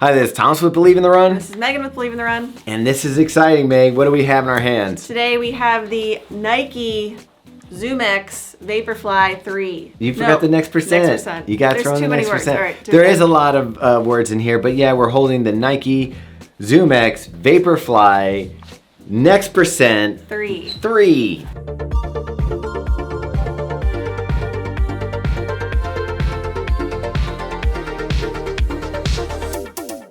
Hi, this is Thomas with Believe in the Run. This is Megan with Believe in the Run. And this is exciting, Meg. What do we have in our hands? Today we have the Nike ZoomX Vaporfly 3. You forgot the next percent. Next percent. You got There's thrown too the many next words. percent. All right, there is a lot of words in here, but yeah, we're holding the Nike ZoomX Vaporfly Next percent 3.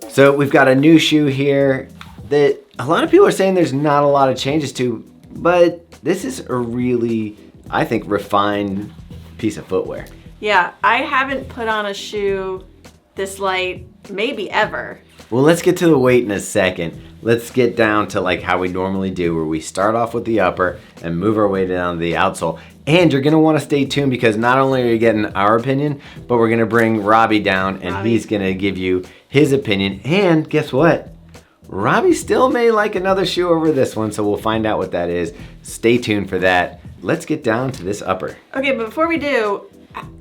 So we've got a new shoe here that a lot of people are saying there's not a lot of changes to, but this is a really, I think, refined piece of footwear. Yeah, I haven't put on a shoe this light maybe ever. Well, let's get to the weight in a second. Let's get down to like how we normally do, where we start off with the upper and move our way down to the outsole. And you're gonna wanna stay tuned because not only are you getting our opinion, but we're gonna bring Robbe down and he's gonna give you his opinion. And guess what? Robbe still may like another shoe over this one, so we'll find out what that is. Stay tuned for that. Let's get down to this upper. Okay, but before we do,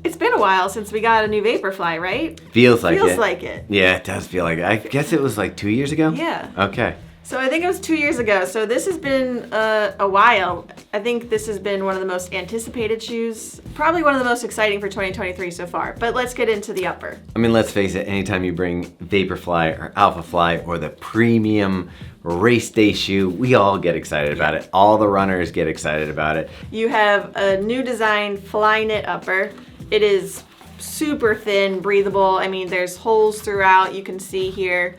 it's been a while since we got a new Vaporfly, right? Feels like it. Feels like it. Yeah, it does feel like it. I guess it was like 2 years ago? Yeah. Okay. So I think it was 2 years ago. So this has been a while. I think this has been one of the most anticipated shoes, probably one of the most exciting for 2023 so far. But let's get into the upper. I mean, let's face it, anytime you bring Vaporfly or Alphafly or the premium race day shoe, we all get excited about it. All the runners get excited about it. You have a new design Flyknit upper. It is super thin, breathable. I mean, there's holes throughout, you can see here.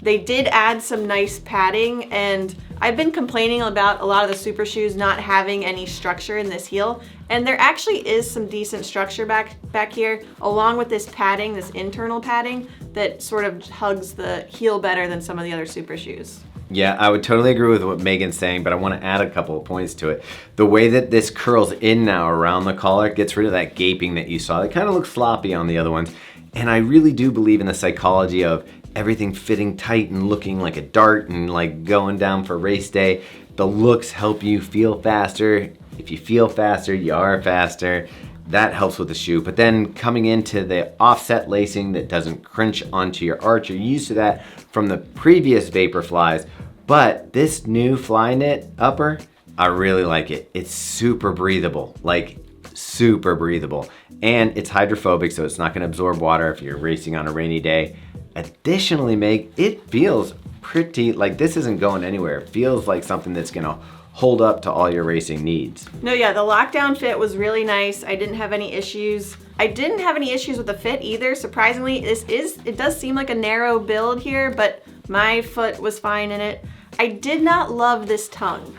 They did add some nice padding, and I've been complaining about a lot of the super shoes not having any structure in this heel, and there actually is some decent structure back here, along with this padding, this internal padding, that sort of hugs the heel better than some of the other super shoes. Yeah, I would totally agree with what Megan's saying, but I want to add a couple of points to it. The way that this curls in now around the collar gets rid of that gaping that you saw. It kind of looks floppy on the other ones, and I really do believe in the psychology of everything fitting tight and looking like a dart and like going down for race day. The looks help you feel faster. If you feel faster, you are faster. That helps with the shoe. But then coming into the offset lacing that doesn't crunch onto your arch, you're used to that from the previous Vaporflies. But this new Flyknit upper, I really like it. It's super breathable, like super breathable. And it's hydrophobic, so it's not gonna absorb water if you're racing on a rainy day. Additionally, Meg, it feels pretty, like this isn't going anywhere. It feels like something that's gonna hold up to all your racing needs. No, yeah, the lockdown fit was really nice. I didn't have any issues. I didn't have any issues with the fit either. Surprisingly, it does seem like a narrow build here, but my foot was fine in it. I did not love this tongue.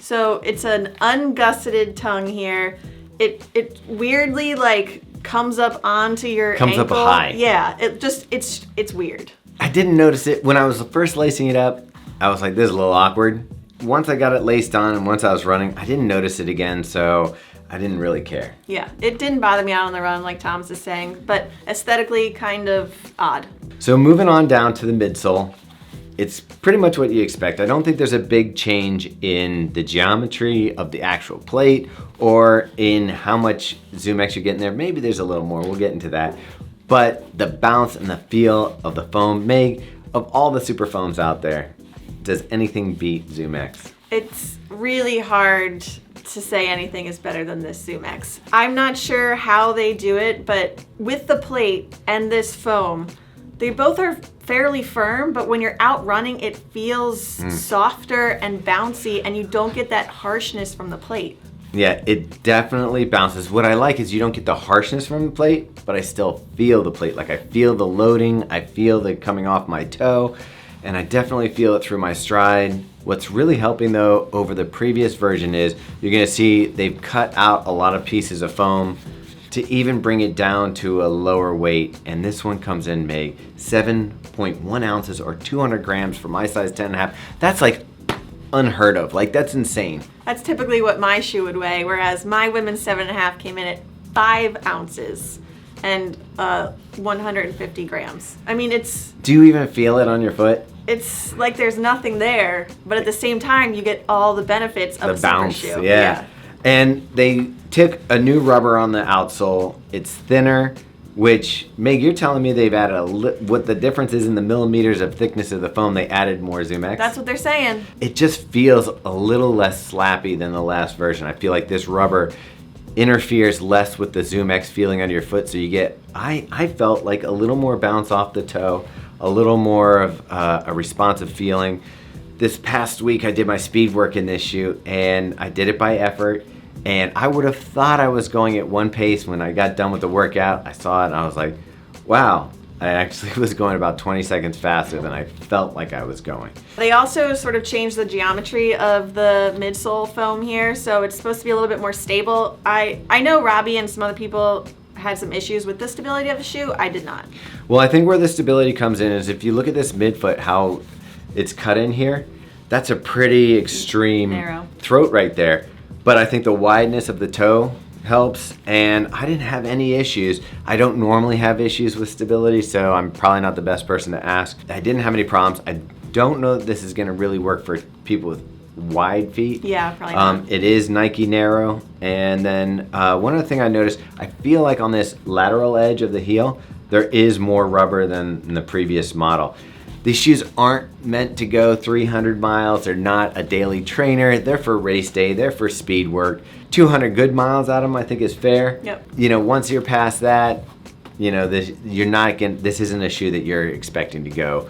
So it's an ungusseted tongue here. It weirdly like comes up onto your ankle. Comes up high. Yeah, it's weird. I didn't notice it when I was first lacing it up. I was like, this is a little awkward. Once I got it laced on and once I was running, I didn't notice it again, so I didn't really care. Yeah, it didn't bother me out on the run like Tom's is saying, but aesthetically kind of odd. So moving on down to the midsole, it's pretty much what you expect. I don't think there's a big change in the geometry of the actual plate or in how much ZoomX you're getting there. Maybe there's a little more, we'll get into that. But the bounce and the feel of the foam, Meg, of all the super foams out there, does anything beat ZoomX? It's really hard to say anything is better than this ZoomX. I'm not sure how they do it, but with the plate and this foam, they both are fairly firm, but when you're out running, it feels softer and bouncy, and you don't get that harshness from the plate. Yeah, it definitely bounces. What I like is you don't get the harshness from the plate, but I still feel the plate. Like I feel the loading, I feel the coming off my toe, and I definitely feel it through my stride. What's really helping though over the previous version is you're gonna see they've cut out a lot of pieces of foam to even bring it down to a lower weight. And this one comes in, Meg, 7.1 ounces or 200 grams for my size 10.5. That's like unheard of, like that's insane. That's typically what my shoe would weigh, whereas my women's 7.5 came in at 5 ounces and 150 grams. I mean, Do you even feel it on your foot? It's like there's nothing there, but at the same time, you get all the benefits of the a super bounce, shoe. Yeah. And they took a new rubber on the outsole. It's thinner. which, Meg, you're telling me they've added what the difference is in the millimeters of thickness of the foam, they added more ZoomX? That's what they're saying. It just feels a little less slappy than the last version. I feel like this rubber interferes less with the ZoomX feeling under your foot, so you get, I felt like a little more bounce off the toe, a little more of a responsive feeling. This past week I did my speed work in this shoe, and I did it by effort. And I would have thought I was going at one pace when I got done with the workout. I saw it and I was like, wow, I actually was going about 20 seconds faster than I felt like I was going. They also sort of changed the geometry of the midsole foam here, so it's supposed to be a little bit more stable. I know Robbe and some other people had some issues with the stability of the shoe. I did not. Well, I think where the stability comes in is if you look at this midfoot, how it's cut in here, that's a pretty extreme narrow throat right there. But I think the wideness of the toe helps, and I didn't have any issues. I don't normally have issues with stability, so I'm probably not the best person to ask. I didn't have any problems. I don't know that this is gonna really work for people with wide feet. Yeah, probably not. It is Nike narrow, and then one other thing I noticed, I feel like on this lateral edge of the heel, there is more rubber than in the previous model. These shoes aren't meant to go 300 miles. They're not a daily trainer. They're for race day. They're for speed work. 200 good miles out of them, I think, is fair. Yep. You know, once you're past that, you know, this isn't a shoe that you're expecting to go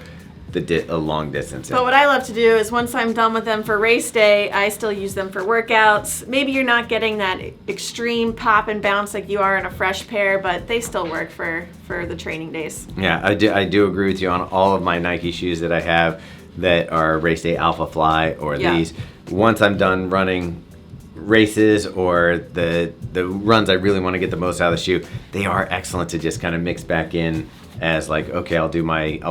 a long distance in. But what I love to do is once I'm done with them for race day, I still use them for workouts. Maybe you're not getting that extreme pop and bounce like you are in a fresh pair, but they still work for the training days. Yeah, I do agree with you on all of my Nike shoes that I have that are race day Alpha Fly or these. Once I'm done running races or the runs I really want to get the most out of the shoe, they are excellent to just kind of mix back in as like, okay, I'll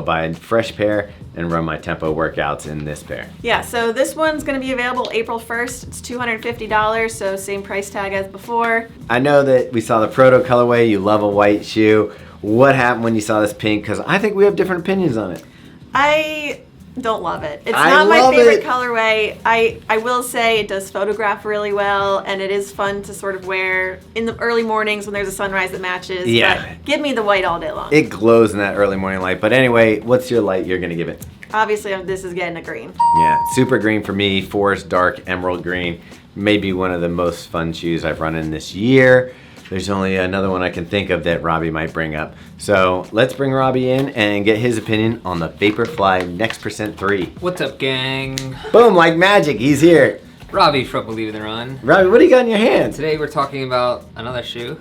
buy a fresh pair and run my tempo workouts in this pair. Yeah, so this one's gonna be available April 1st. It's $250, so same price tag as before. I know that we saw the Proto colorway, you love a white shoe. What happened when you saw this pink? Because I think we have different opinions on it. I don't love it. It's not my favorite colorway. I will say it does photograph really well, and it is fun to sort of wear in the early mornings when there's a sunrise that matches. Yeah. But give me the white all day long. It glows in that early morning light. But anyway, what's your light you're gonna give it? Obviously, this is getting a green. Yeah, super green for me, forest dark emerald green. Maybe one of the most fun shoes I've run in this year. There's only another one I can think of that Robbe might bring up. So let's bring Robbe in and get his opinion on the Vaporfly Next % 3. What's up, gang? Boom, like magic, he's here. Robbe from Believe in the Run. Robbe, what do you got in your hand? Today we're talking about another shoe.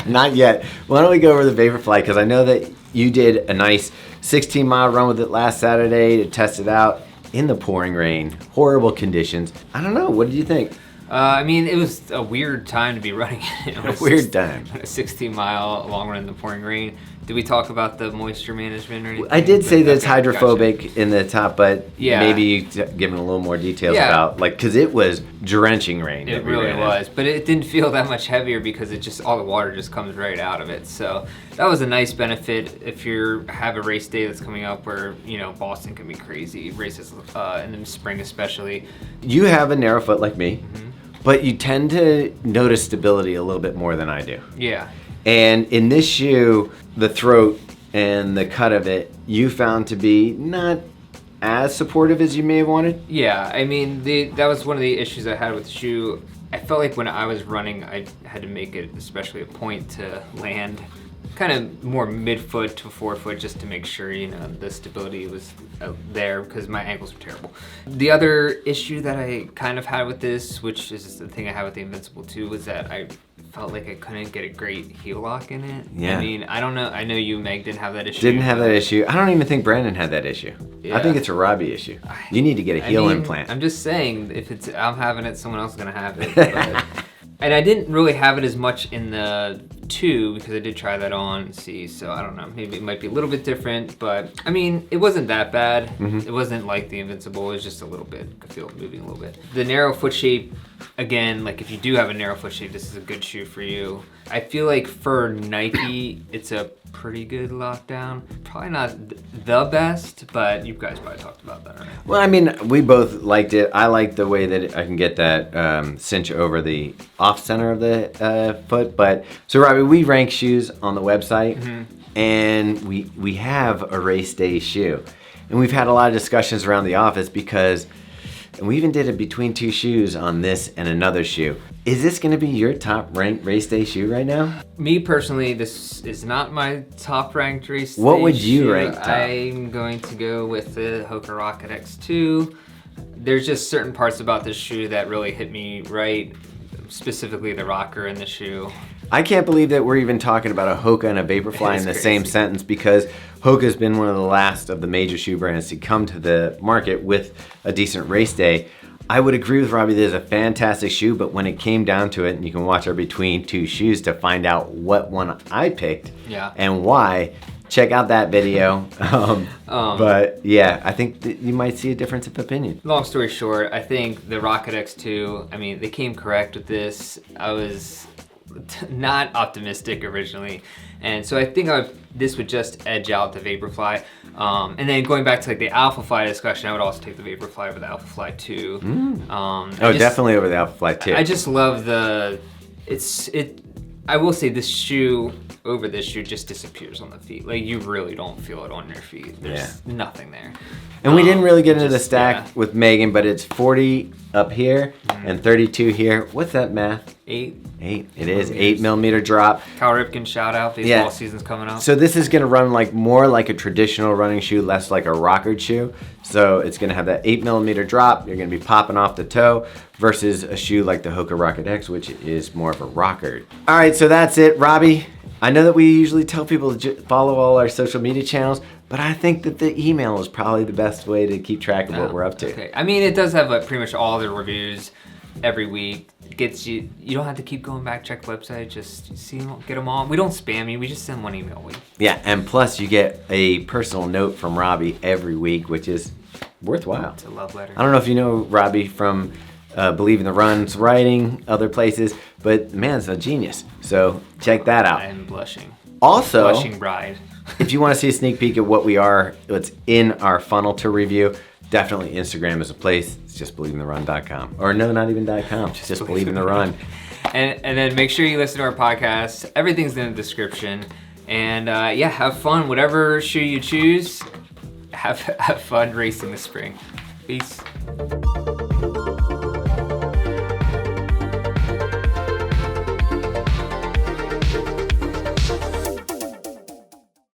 Not yet. Why don't we go over the Vaporfly, because I know that you did a nice 16-mile run with it last Saturday to test it out in the pouring rain, horrible conditions. I don't know, what did you think? I mean, it was a weird time to be running. A weird time. A 16-mile long run in the pouring rain. Did we talk about the moisture management or anything? I did say that it's Okay, hydrophobic gotcha. in the top, but Yeah. maybe you give it a little more details Yeah. about, like, because it was drenching rain. It really was, but it didn't feel that much heavier because it just all the water just comes right out of it. So that was a nice benefit if you have a race day that's coming up where, you know, Boston can be crazy, races in the spring especially. You have a narrow foot like me, but you tend to notice stability a little bit more than I do. Yeah. And in this shoe, the throat and the cut of it, you found to be not as supportive as you may have wanted? Yeah, I mean, that was one of the issues I had with the shoe. I felt like when I was running, I had to make it especially a point to land kind of more mid-foot to forefoot just to make sure, you know, the stability was there because my ankles were terrible. The other issue that I kind of had with this, which is the thing I had with the Invincible too, was that I felt like I couldn't get a great heel lock in it. Yeah. I mean, I don't know. I know you, Meg, didn't have that issue. Didn't have that issue. I don't even think Brandon had that issue. Yeah. I think it's a Robbe issue. You need to get a heel implant. I'm just saying, if I'm having it, someone else is gonna have it. But, and I didn't really have it as much in the 2 because I did try that on and see. So I don't know. Maybe it might be a little bit different, but I mean, it wasn't that bad. It wasn't like the Invincible. It was just a little bit. I could feel it moving a little bit. The narrow foot shape again, like if you do have a narrow foot shape, this is a good shoe for you. I feel like for Nike, it's a pretty good lockdown. Probably not the best, but you guys probably talked about that already. Well, I mean, we both liked it. I like the way that I can get that cinch over the off center of the foot. But so, Robbie, we rank shoes on the website, and we have a race day shoe, and we've had a lot of discussions around the office because, and we even did it between two shoes on this and another shoe. Is this going to be your top ranked race day shoe right now? Me personally, this is not my top ranked race day What would you shoe. rank top? I'm going to go with the Hoka Rocket X2. There's just certain parts about this shoe that really hit me right, specifically the rocker in the shoe. I can't believe that we're even talking about a Hoka and a Vaporfly in the same sentence, because Hoka's been one of the last of the major shoe brands to come to the market with a decent race day. I would agree with Robbie, this is a fantastic shoe, but when it came down to it, and you can watch our between two shoes to find out what one I picked and why, check out that video. But yeah, I think that you might see a difference of opinion. Long story short, I think the Rocket X2, I mean, they came correct with this. I was not optimistic originally, and so I think this would just edge out the Vaporfly. And then going back to like the Alphafly discussion, I would also take the Vaporfly over the Alphafly 2. Definitely over the Alphafly 2. I just love I will say this shoe over this shoe just disappears on the feet. Like you really don't feel it on your feet. There's nothing there. And we didn't really get into the stack with Meaghan, but it's 40 up here and 32 here. What's that math? 8. It is 8mm drop. Cal Ripken shout out. Baseball season's coming up. So this is gonna run like more like a traditional running shoe, less like a rockered shoe. So it's gonna have that 8mm drop. You're gonna be popping off the toe versus a shoe like the Hoka Rocket X, which is more of a rockered. All right, so that's it, Robbie. I know that we usually tell people to follow all our social media channels, but I think that the email is probably the best way to keep track of what we're up to. Okay. I mean, it does have like pretty much all the reviews every week. Gets you don't have to keep going back, check the website, just see them, get them all. We don't spam you, we just send one email a week. Yeah, and plus you get a personal note from Robbie every week, which is worthwhile. It's a love letter. I don't know if you know Robbie from Believe in the Run's writing, other places, but man's a genius. So check that out. I'm blushing. Also, blushing bride. If you want to see a sneak peek at what's in our funnel to review, definitely Instagram is a place. It's just believeintherun.com. Or no, not even .com. Just believe in the run. And then make sure you listen to our podcast. Everything's in the description. And have fun. Whatever shoe you choose, have fun racing this spring. Peace.